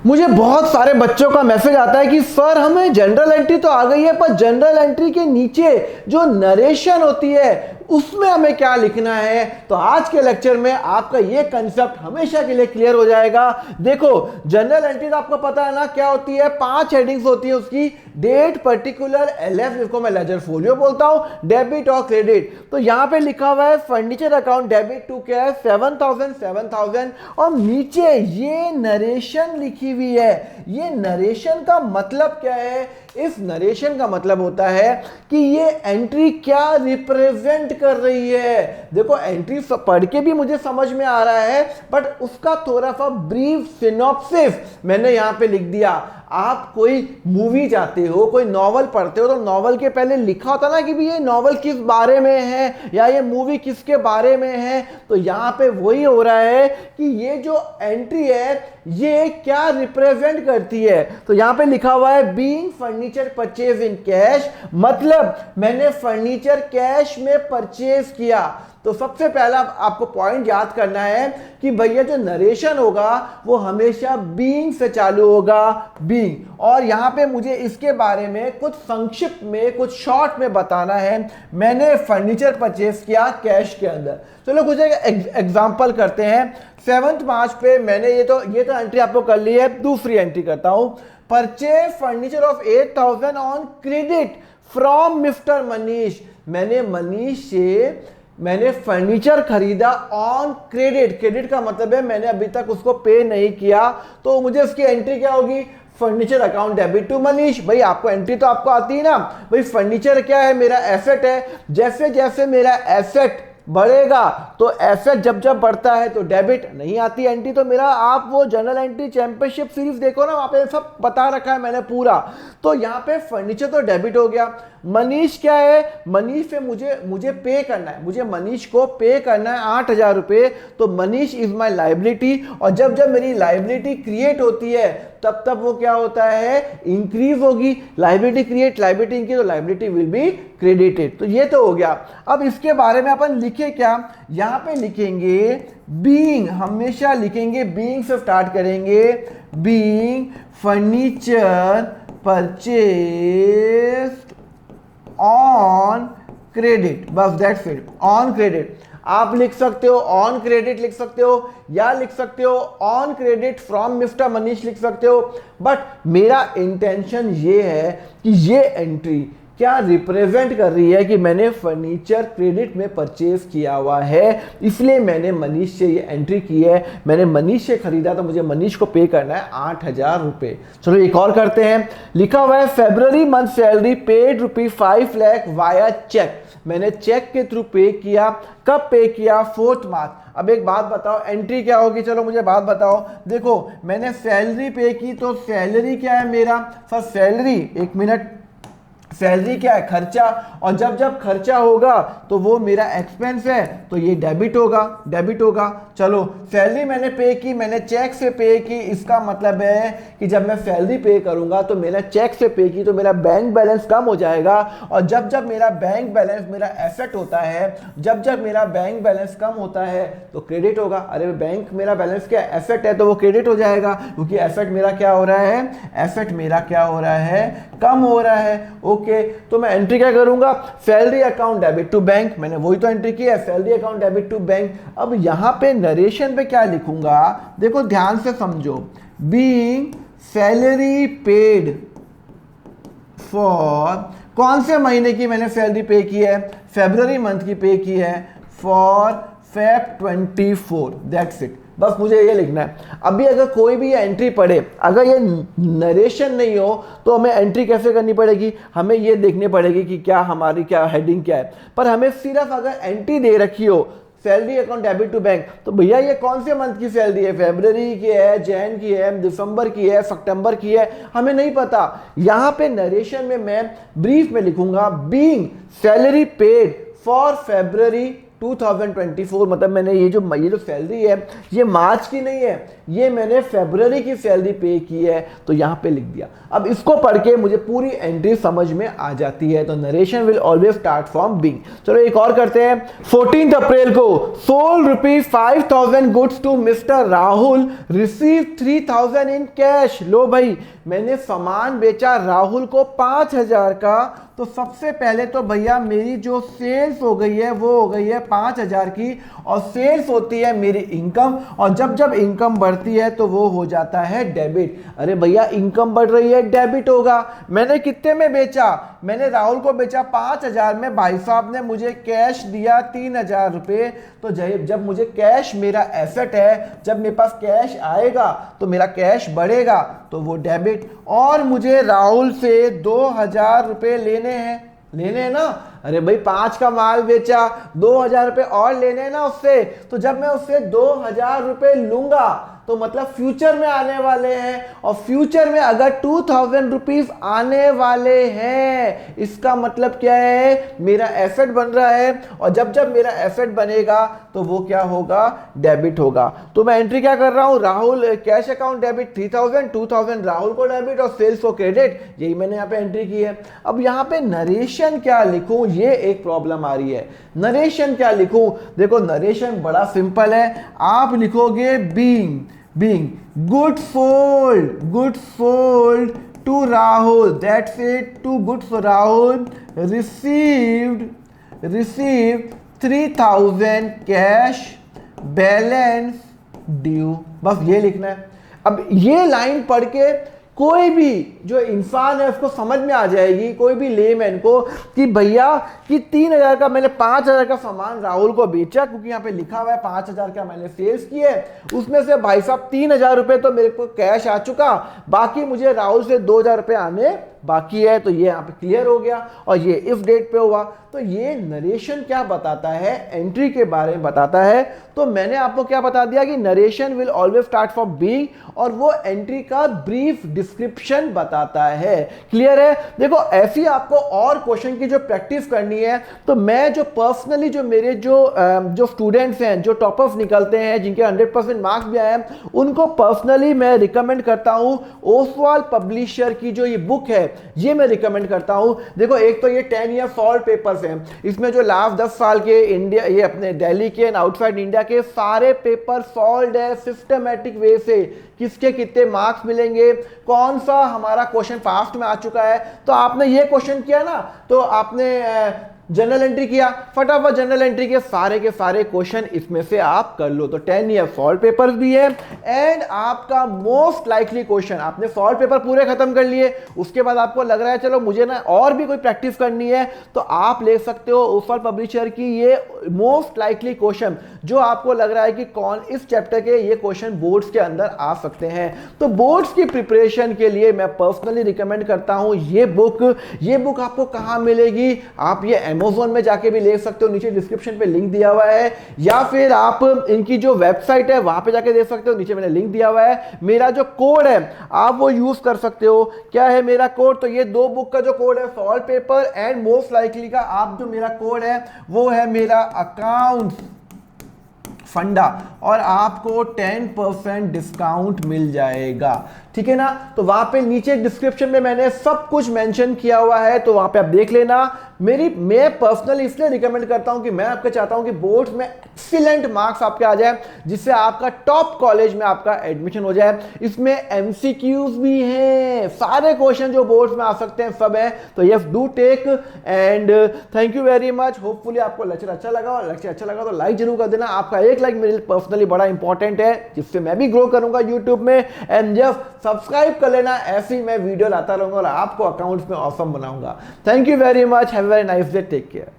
मुझे बहुत सारे बच्चों का मैसेज आता है कि सर हमें जनरल एंट्री तो आ गई है, पर जनरल एंट्री के नीचे जो नरेशन होती है उसमें हमें क्या लिखना है। तो आज के लेक्चर में आपका ये कंसेप्ट हमेशा के लिए क्लियर हो जाएगा। देखो, जनरल एंट्री तो आपको पता है ना क्या होती है, 5 हेडिंग्स होती है उसकी। डेट, पर्टिकुलर, एलएफ जिसको मैं लेजर फोलियो बोलता हूं, डेबिट और क्रेडिट। तो यहां पे लिखा हुआ है फर्नीचर अकाउंट डेबिट टू क्या है 7000 और नीचे ये नरेशन लिखी हुई है। ये नरेशन का मतलब क्या है? इस नरेशन का मतलब होता है कि ये एंट्री क्या रिप्रेजेंट कर रही है। देखो, एंट्री पढ़ के भी मुझे समझ में आ रहा है, बट उसका थोड़ा सा ब्रीफ सिनॉप्सिस मैंने यहां पे लिख दिया। आप कोई मूवी जाते हो, कोई नॉवल पढ़ते हो, तो नॉवल के पहले लिखा होता ना कि भी ये नॉवल किस बारे में है या ये मूवी किसके बारे में है। तो यहाँ पे वही हो रहा है कि ये जो एंट्री है ये क्या रिप्रेजेंट करती है। तो यहाँ पे लिखा हुआ है being furniture purchase in cash, मतलब मैंने फर्नीचर कैश में परचेज किया। तो सबसे पहला आपको पॉइंट याद करना है कि भैया जो नरेशन होगा वो हमेशा बीइंग से चालू होगा, बीइंग। और यहां पे मुझे इसके बारे में कुछ संक्षिप्त में, कुछ शॉर्ट में बताना है। मैंने फर्नीचर परचेज किया कैश के अंदर। चलो कुछ एग्जांपल करते हैं। 7 मार्च पे मैंने ये तो एंट्री आपको कर ली है। दूसरी एंट्री करता हूं, purchase furniture of 8000 on credit from mister Manish. मैंने फर्नीचर खरीदा ऑन क्रेडिट। क्रेडिट का मतलब है मैंने अभी तक उसको पे नहीं किया, तो मुझे उसकी एंट्री क्या होगी? Furniture account debit to Manish. भाई आपको एंट्री तो आपको आती है ना। भाई फर्नीचर क्या है? मेरा एसेट है। जैसे जैसे मेरा एसेट बढ़ेगा तो एसेट जब जब बढ़ता है तो डेबिट। नहीं आती एंट्री तो मेरा, आप वो जनरल एंट्री चैंपियनशिप सीरीज देखो ना, वहां पे सब बता रखा है मैंने पूरा। तो यहाँ पे फर्नीचर तो डेबिट हो गया। मनीष क्या है? मनीष पे मुझे पे करना है, मुझे मनीष को पे करना है 8000 रुपए। तो मनीष इज माई लाइबिलिटी, और जब जब मेरी लाइबिलिटी क्रिएट होती है तब तब वो क्या होता है? इंक्रीज होगी। लाइबिलिटी क्रिएट, लाइबिलिटी इंक्रीज, तो लाइबिलिटी विल बी क्रेडिटेड। तो ये तो हो गया। अब इसके बारे में अपन लिखे क्या? यहां पे लिखेंगे बीइंग, हमेशा लिखेंगे बीइंग से स्टार्ट करेंगे। Being furniture purchase on credit, बस दैट्स इट, ऑन क्रेडिट। आप लिख सकते हो ऑन क्रेडिट लिख सकते हो, या लिख सकते हो on credit from mister Manish लिख सकते हो। बट मेरा इंटेंशन ये है कि ये एंट्री क्या रिप्रेजेंट कर रही है कि मैंने फर्नीचर क्रेडिट में परचेज किया हुआ है, इसलिए मैंने मनीष से ये एंट्री की है। मैंने मनीष से खरीदा तो मुझे मनीष को पे करना है 8000 रुपए। चलो एक और करते हैं। लिखा हुआ है February month salary paid ₹5 lakh via cheque. मैंने चेक के थ्रू पे किया। कब पे किया? 4 मार्च। अब एक बात बताओ, एंट्री क्या होगी? चलो मुझे बात बताओ। देखो, मैंने सैलरी पे की, तो सैलरी क्या है मेरा? फर्स्ट सैलरी, एक मिनट, सैलरी क्या है? खर्चा। और जब जब खर्चा होगा तो वो मेरा एक्सपेंस है, तो ये डेबिट होगा, डेबिट होगा। चलो, सैलरी मैंने पे की, मैंने चेक से पे की। इसका मतलब है कि जब मैं सैलरी पे करूंगा तो मेरा चेक से पे की, तो मेरा बैंक बैलेंस कम हो जाएगा। और जब जब मेरा बैंक बैलेंस मेरा एसेट होता है, जब जब मेरा बैंक बैलेंस कम होता है तो क्रेडिट होगा। अरे बैंक मेरा बैलेंस क्या एसेट है, तो वो क्रेडिट हो जाएगा, क्योंकि एसेट मेरा क्या हो रहा है? एसेट मेरा क्या हो रहा है? कम हो रहा है। ओके, तो मैं एंट्री क्या करूंगा? Salary account debit to bank. मैंने वही तो एंट्री की है, salary account debit to bank. अब यहां पे नरेशन पे क्या लिखूंगा? देखो ध्यान से समझो। बीइंग सैलरी पेड फॉर, कौन से महीने की मैंने सैलरी पे की है? फेब्रुअरी मंथ की पे की है, फॉर Feb 24। दैट्स इट, बस मुझे ये लिखना है। अभी अगर कोई भी ये एंट्री पढ़े, अगर ये नरेशन नहीं हो तो हमें एंट्री कैसे करनी पड़ेगी? हमें ये देखनी पड़ेगी कि क्या हमारी क्या हेडिंग क्या है। पर हमें सिर्फ अगर एंट्री दे रखी हो salary account debit to bank, तो भैया ये कौन से मंथ की सैलरी है? फरवरी की है, जैन की है, दिसंबर की है, सितंबर की है, हमें नहीं पता। यहां पे नरेशन में मैं ब्रीफ में लिखूंगा बीइंग सैलरी पेड फॉर फरवरी 2024। मतलब मैंने ये जो सैलरी है ये मार्च की नहीं है, ये मैंने फरवरी की सैलरी पे की है, तो यहाँ पे लिख दिया। अब इसको पढ़ के मुझे पूरी एंट्री समझ में आ जाती है। तो narration will always start from being. चलो एक और करते हैं। 14 अप्रैल को sold ₹5,000 goods to mister Rahul, receive 3,000 in cash. लो भाई, मैंने सामान बेचा राहुल को 5,000 का, तो सबसे पहले तो भैया मेरी जो सेल्स हो गई है वो हो गई है 5,000 की, और सेल्स होती है मेरी इनकम, और जब जब इनकम बढ़ती है तो वो हो जाता है डेबिट। अरे भैया इनकम बढ़ रही है, डेबिट होगा। मैंने कितने में बेचा? मैंने राहुल को बेचा 5,000 में, भाई साहब ने मुझे कैश दिया 3,000 रुपये। तो जब मुझे कैश मेरा एसेट है, जब मेरे पास कैश आएगा तो मेरा कैश बढ़ेगा, तो वो डेबिट। और मुझे राहुल से 2,000 रुपये लेने हैं ना। अरे भाई 5 का माल बेचा, 2,000 रुपये और लेने हैं ना उससे। तो जब मैं उससे 2,000 रुपये लूंगा तो मतलब फ्यूचर में आने वाले हैं, और फ्यूचर में अगर 2,000 रुपीज आने वाले हैं, इसका मतलब क्या है? मेरा एसेट बन रहा है, और जब जब मेरा एसेट बनेगा तो वो क्या होगा? डेबिट होगा। तो मैं एंट्री क्या कर रहा हूं? Rahul cash account debit 3,000, 2,000 Rahul को डेबिट और सेल्स को क्रेडिट। यही मैंने यहाँ पे एंट्री की है। अब यहाँ पे नरेशन क्या लिखूं, ये एक प्रॉब्लम आ रही है। नरेशन क्या लिखूं? देखो नरेशन बड़ा सिंपल है। आप लिखोगे being good sold to Rahul, that's it, to goods Rahul received 3,000 cash balance due। बस ये लिखना है। अब ये लाइन पढ़ के कोई भी जो इंसान है उसको समझ में आ जाएगी, कोई भी लेमैन को, कि भैया कि 3,000 का मैंने 5,000 का सामान राहुल को बेचा, क्योंकि यहाँ पे लिखा हुआ है 5,000 का मैंने सेल्स किए, उसमें से भाई साहब 3,000 रुपये तो मेरे को कैश आ चुका, बाकी मुझे राहुल से 2,000 रुपये आने बाकी है। तो ये यहाँ पे क्लियर हो गया, और ये इफ डेट पे हुआ। तो ये नरेशन क्या बताता है? एंट्री के बारे में बताता है। तो मैंने आपको क्या बता दिया कि narration will always start from being, और वो एंट्री का ब्रीफ डिस्क्रिप्शन बताता है। क्लियर है? देखो ऐसी आपको और क्वेश्चन की जो प्रैक्टिस करनी है, तो मैं जो पर्सनली जो मेरे जो स्टूडेंट्स हैं, जो टॉपर्स निकलते हैं, जिनके 100% मार्क्स भी आए हैं, उनको पर्सनली मैं रिकमेंड करता हूं ओसवाल पब्लिशर की जो ये बुक है, ये मैं रिकमेंड करता हूं। देखो एक तो ये 10 ईयर सॉल्व पेपर्स हैं, इसमें जो लास्ट 10 साल के इंडिया, ये अपने दिल्ली के एंड आउटसाइड इंडिया के सारे पेपर सॉल्व है सिस्टमैटिक वे से, किसके कितने मार्क्स मिलेंगे, कौन सा हमारा क्वेश्चन फास्ट में आ चुका है। तो आपने ये क्वेश्चन किया ना, तो आपने जनरल एंट्री किया, फटाफट जनरल एंट्री के सारे क्वेश्चन इसमें से आप कर लो। तो 10 ईयर सॉल्व पेपर्स भी है, एंड आपका मोस्ट लाइकली क्वेश्चन, आपने सॉल्व पेपर पूरे खत्म कर लिए, उसके बाद आपको लग रहा है चलो मुझे ना और भी कोई प्रैक्टिस करनी है, तो आप ले सकते हो ओसवाल पब्लिशर की ये मोस्ट लाइकली क्वेश्चन, जो आपको लग रहा है कि कौन इस चैप्टर के ये क्वेश्चन बोर्ड्स के अंदर आ सकते हैं। तो बोर्ड्स की प्रिपरेशन के लिए मैं पर्सनली रिकमेंड करता हूं ये बुक आपको कहां मिलेगी? आप ये अमेज़न में जाके भी ले सकते हो, नीचे डिस्क्रिप्शन पे लिंक दिया हुआ है, या फिर आप इनकी जो वेबसाइट है वहां पे जाके देख सकते हो, नीचे मैंने लिंक दिया हुआ है। मेरा जो कोड है आप वो यूज कर सकते हो। क्या है मेरा कोड? तो ये 2 बुक का जो कोड है, solve paper and most likely का, आप जो मेरा कोड है वो है मेरा अकाउंट फंडा, और आपको 10% डिस्काउंट मिल जाएगा। ठीक है ना? तो वहां पे नीचे डिस्क्रिप्शन में मैंने सब कुछ मेंशन किया हुआ है, तो वहां पे आप देख लेना। मैं पर्सनली इसलिए रिकमेंड करता हूं कि मैं आपको चाहता हूं कि बोर्ड्स में एक्सीलेंट मार्क्स आपके आ जाए, जिससे आपका टॉप कॉलेज में आपका एडमिशन हो जाए। इसमें एमसीक्यूज भी हैं, सारे क्वेश्चन जो बोर्ड्स में आ सकते हैं सब है। तो yes do take, and thank you very much. Hopefully आपको लेक्चर अच्छा लगा, और लेक्चर अच्छा लगा तो लाइक जरूर कर देना। आपका एक लाइक मेरे लिए पर्सनली बड़ा इंपॉर्टेंट है, जिससे मैं भी ग्रो करूंगा यूट्यूब में। एंड जस्ट सब्सक्राइब कर लेना, ऐसे ही मैं वीडियो लाता रहूंगा और आपको अकाउंट्स में ऑसम बनाऊंगा। Thank you very much, have a very nice day, take care.